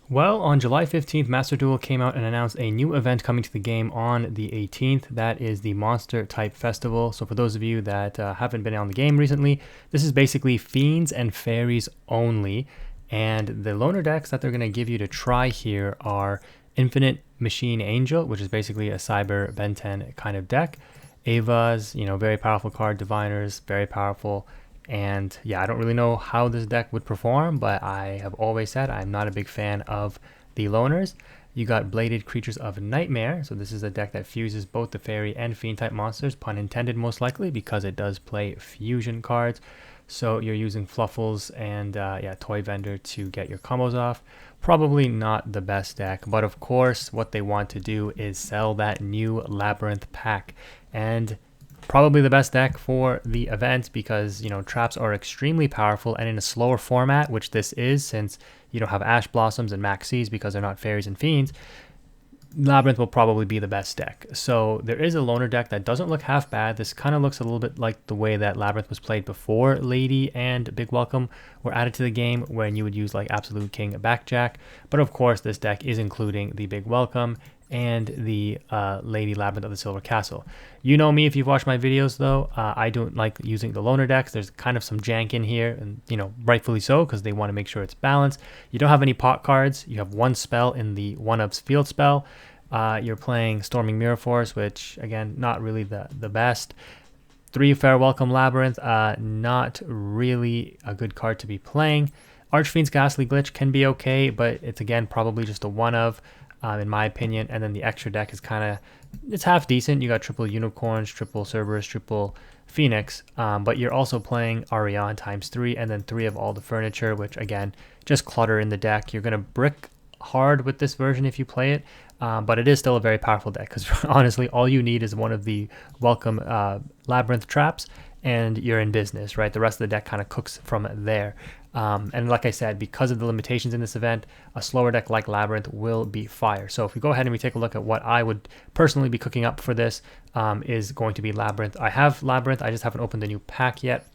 Well, on July 15th, Master Duel came out and announced a new event coming to the game on the 18th. That is the Monster Type Festival. So, for those of you that haven't been on the game recently, this is basically Fiends and Fairies only. And the loner decks that they're going to give you to try here are Infinite Machine Angel, which is basically a Cyber Ben 10 kind of deck. Ava's, very powerful card. Diviners, very powerful. And yeah, I don't really know how this deck would perform, but I have always said I'm not a big fan of the loners. You got Bladed Creatures of Nightmare. So this is a deck that fuses both the Fairy and Fiend type monsters, pun intended most likely, because it does play fusion cards. So you're using Fluffles and Toy Vendor to get your combos off. Probably not the best deck, but of course what they want to do is sell that new Labrynth pack. And probably the best deck for the event because, traps are extremely powerful, and in a slower format, which this is, since you don't have Ash Blossoms and Max Seas because they're not Fairies and Fiends, Labrynth will probably be the best deck. So there is a loner deck that doesn't look half bad. This kind of looks a little bit like the way that Labrynth was played before Lady and Big Welcome were added to the game, when you would use like Absolute King Backjack. But of course, this deck is including the Big Welcome and the Lady Labrynth of the Silver Castle. You know me if you've watched my videos, though. I don't like using the loner decks. There's kind of some jank in here, and rightfully so, because they want to make sure it's balanced. You don't have any pot cards. You have one spell in the one-up's field spell. You're playing Storming Mirror Force, which again, not really the best. 3 Fair Welcome Labrynth, not really a good card to be playing. Archfiend's Ghastly Glitch can be okay, but it's again probably just a one-of. In my opinion. And then the extra deck is it's half decent. You got triple Unicorns, triple Cerberus, triple Phoenix, but you're also playing Arion times 3, and then 3 of all the furniture, which again, just clutter in the deck. You're going to brick hard with this version if you play it, but it is still a very powerful deck, because honestly, all you need is one of the welcome Labrynth traps, and you're in business, right? The rest of the deck kind of cooks from there. And like I said, because of the limitations in this event, a slower deck like Labrynth will be fire. So if we go ahead and we take a look at what I would personally be cooking up for this, is going to be Labrynth. I have Labrynth, I just haven't opened the new pack yet.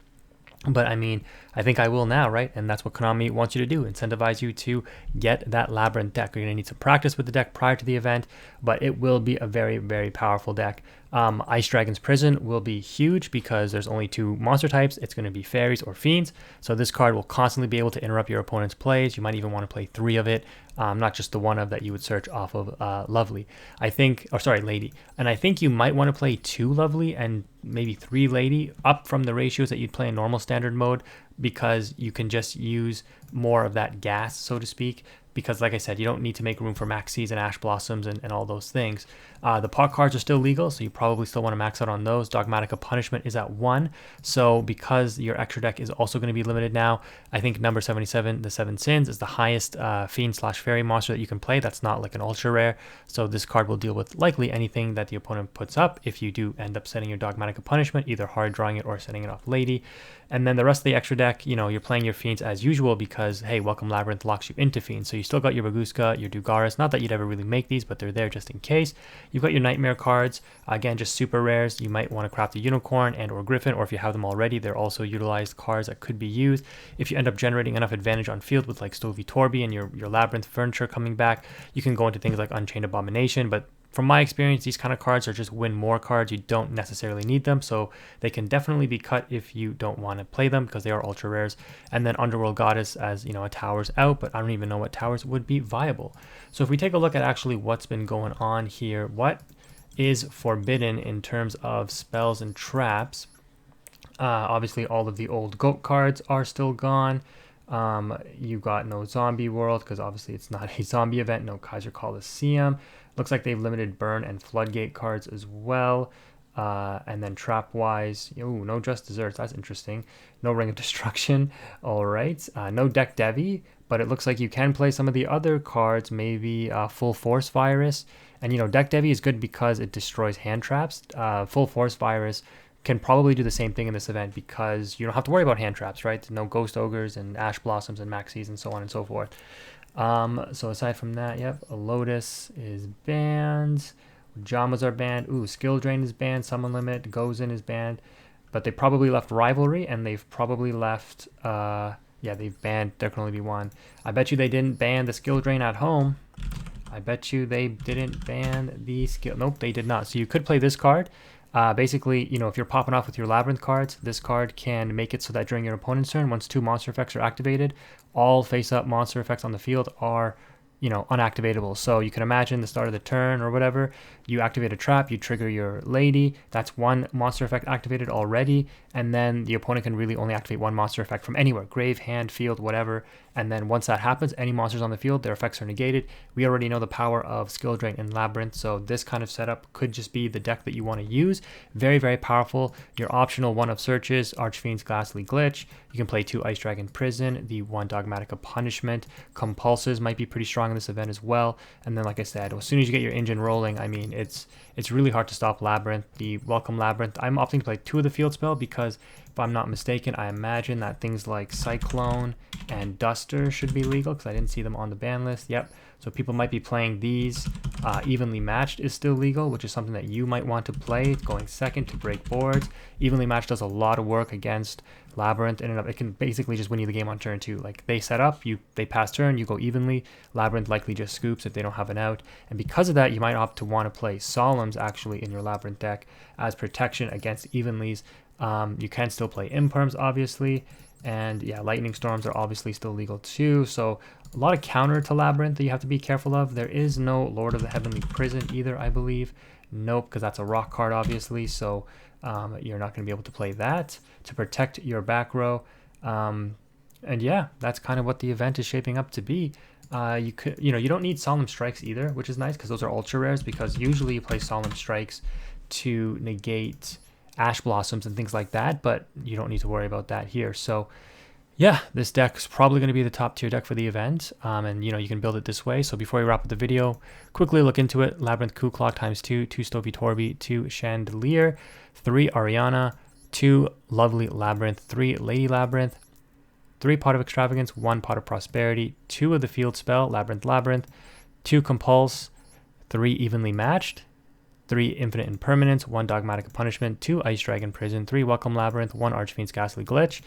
But I mean, I think I will now, right? And that's what Konami wants you to do, incentivize you to get that Labrynth deck. You're going to need some practice with the deck prior to the event, but it will be a very, very powerful deck. Ice Dragon's Prison will be huge because there's only 2 monster types. It's going to be Fairies or Fiends. So this card will constantly be able to interrupt your opponent's plays. You might even want to play 3 of it, not just the one of that you would search off of Lovely. Lady. And I think you might want to play 2 Lovely and maybe 3 Lady, up from the ratios that you'd play in normal standard mode, because you can just use more of that gas, so to speak, because like I said, you don't need to make room for Maxis and Ash Blossoms and all those things. The pot cards are still legal, so you probably still want to max out on those. Dogmatic of Punishment is at 1, so because your extra deck is also going to be limited now, I think number 77, the 7 Sins, is the highest Fiend/Fairy monster that you can play. That's not like an ultra rare, so this card will deal with likely anything that the opponent puts up if you do end up setting your Dogmatic of Punishment, either hard drawing it or setting it off Lady. And then the rest of the extra deck, you're playing your Fiends as usual because, hey, Welcome Labrynth locks you into Fiends. So you still got your Baguska, your Dugaris. Not that you'd ever really make these, but they're there just in case. You've got your Nightmare cards. Again, just super rares. You might want to craft a Unicorn and or Griffin, or if you have them already, they're also utilized cards that could be used. If you end up generating enough advantage on field with like Stovey Torby and your Labrynth furniture coming back, you can go into things like Unchained Abomination, but from my experience, these kind of cards are just win more cards. You don't necessarily need them, so they can definitely be cut if you don't want to play them because they are ultra rares. And then Underworld Goddess as, a Tower's out, but I don't even know what Towers would be viable. So if we take a look at actually what's been going on here, what is forbidden in terms of spells and traps, obviously all of the old GOAT cards are still gone. You got no Zombie World because obviously it's not a zombie event, no Kaiser Coliseum. Looks like they've limited Burn and Floodgate cards as well. And then trap-wise, no Just Desserts, that's interesting. No Ring of Destruction, all right. No Deck Devi, but it looks like you can play some of the other cards, maybe Full Force Virus. And, Deck Devi is good because it destroys hand traps. Full Force Virus can probably do the same thing in this event because you don't have to worry about hand traps, right? No Ghost Ogres and Ash Blossoms and Maxis and so on and so forth. So aside from that, yep, a Lotus is banned. Jamas are banned. Ooh, Skill Drain is banned. Summon Limit goes in is banned. But they probably left Rivalry, and they've probably left Yeah, they've banned There Can Only Be One. I bet you they didn't ban the skill drain at home. I bet you they didn't ban the skill. Nope, they did not. So you could play this card. Basically, you know, if you're popping off with your Labrynth cards, this card can make it so that during your opponent's turn, once 2 monster effects are activated, all face-up monster effects on the field are, you know, unactivatable. So you can imagine the start of the turn or whatever, you activate a trap, you trigger your lady, that's 1 monster effect activated already, and then the opponent can really only activate 1 monster effect from anywhere, grave, hand, field, whatever, and then once that happens, any monsters on the field, their effects are negated. We already know the power of skill drain in Labrynth, so this kind of setup could just be the deck that you want to use. Very, very powerful. Your optional 1 of searches, Archfiend's Ghastly Glitch. You can play 2 Ice Dragon Prison, the 1 Dogmatica Punishment. Compulses might be pretty strong in this event as well. And then, like I said, as soon as you get your engine rolling, I mean, it's really hard to stop Labrynth. The Welcome Labrynth, I'm opting to play 2 of the field spell because if I'm not mistaken, I imagine that things like Cyclone and Duster should be legal because I didn't see them on the ban list. Yep. So people might be playing these. Evenly Matched is still legal, which is something that you might want to play, going second to break boards. Evenly Matched does a lot of work against Labrynth, and it can basically just win you the game on turn 2. Like, they set up, they pass turn, you go evenly. Labrynth likely just scoops if they don't have an out. And because of that, you might opt to want to play Solemns actually in your Labrynth deck as protection against evenlies. You can still play Imperms, obviously. And yeah, Lightning Storms are obviously still legal too. So a lot of counter to Labrynth that you have to be careful of. There is no Lord of the Heavenly Prison either, I believe. Nope, because that's a rock card, obviously. So you're not going to be able to play that to protect your back row. And yeah, that's kind of what the event is shaping up to be. You don't need Solemn Strikes either, which is nice because those are ultra rares. Because usually you play Solemn Strikes to negate Ash Blossoms and things like that, but you don't need to worry about that here. So yeah, this deck is probably going to be the top tier deck for the event, and you can build it this way. So before we wrap up the video, quickly look into it. Labrynth Coup Clock ×2, 2 Stovey Torby, 2 Chandelier, 3 Ariana, 2 Lovely Labrynth, 3 Lady Labrynth, 3 Pot of Extravagance, 1 Pot of Prosperity, 2 of the field spell, Labrynth, 2 Compulse, 3 Evenly Matched, 3 Infinite Impermanence, 1 Dogmatic Punishment, 2 Ice Dragon Prison, 3 Welcome Labrynth, 1 Archfiend's Ghastly Glitch,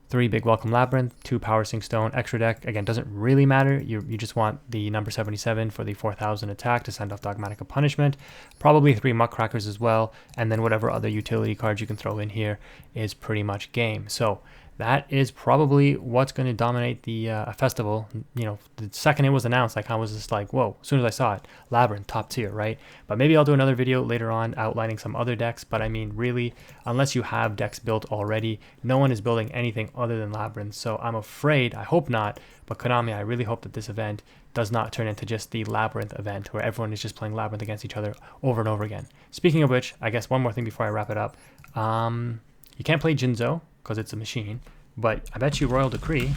3 Big Welcome Labrynth, 2 Power Sink Stone, extra deck. Again, doesn't really matter. You just want the number 77 for the 4000 attack to send off Dogmatic Punishment. Probably 3 Muckcrackers as well, and then whatever other utility cards you can throw in here is pretty much game. So that is probably what's going to dominate the festival. The second it was announced, I kind of was just like, whoa, as soon as I saw it, Labrynth, top tier, right? But maybe I'll do another video later on outlining some other decks. But I mean, really, unless you have decks built already, no one is building anything other than Labrynth. So I'm afraid, I hope not, but Konami, I really hope that this event does not turn into just the Labrynth event where everyone is just playing Labrynth against each other over and over again. Speaking of which, I guess one more thing before I wrap it up. You can't play Jinzo because it's a machine, but I bet you Royal Decree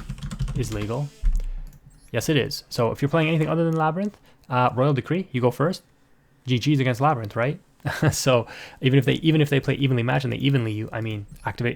is legal. Yes, it is. So if you're playing anything other than Labrynth, Royal Decree, you go first. GG's against Labrynth, right? So even if they play evenly matched and they evenly you, I mean,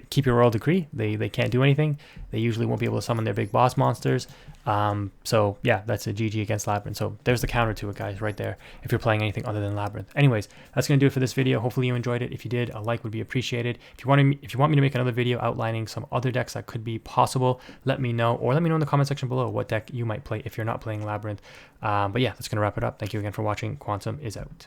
keep your Royal Decree. They can't do anything. They usually won't be able to summon their big boss monsters. So yeah, that's a GG against Labrynth. So there's the counter to it, guys, right there. If you're playing anything other than Labrynth. Anyways, that's gonna do it for this video. Hopefully you enjoyed it. If you did, a like would be appreciated. If you want me to make another video outlining some other decks that could be possible, let me know, or let me know in the comment section below what deck you might play if you're not playing Labrynth. But yeah, that's gonna wrap it up. Thank you again for watching. Quantum is out.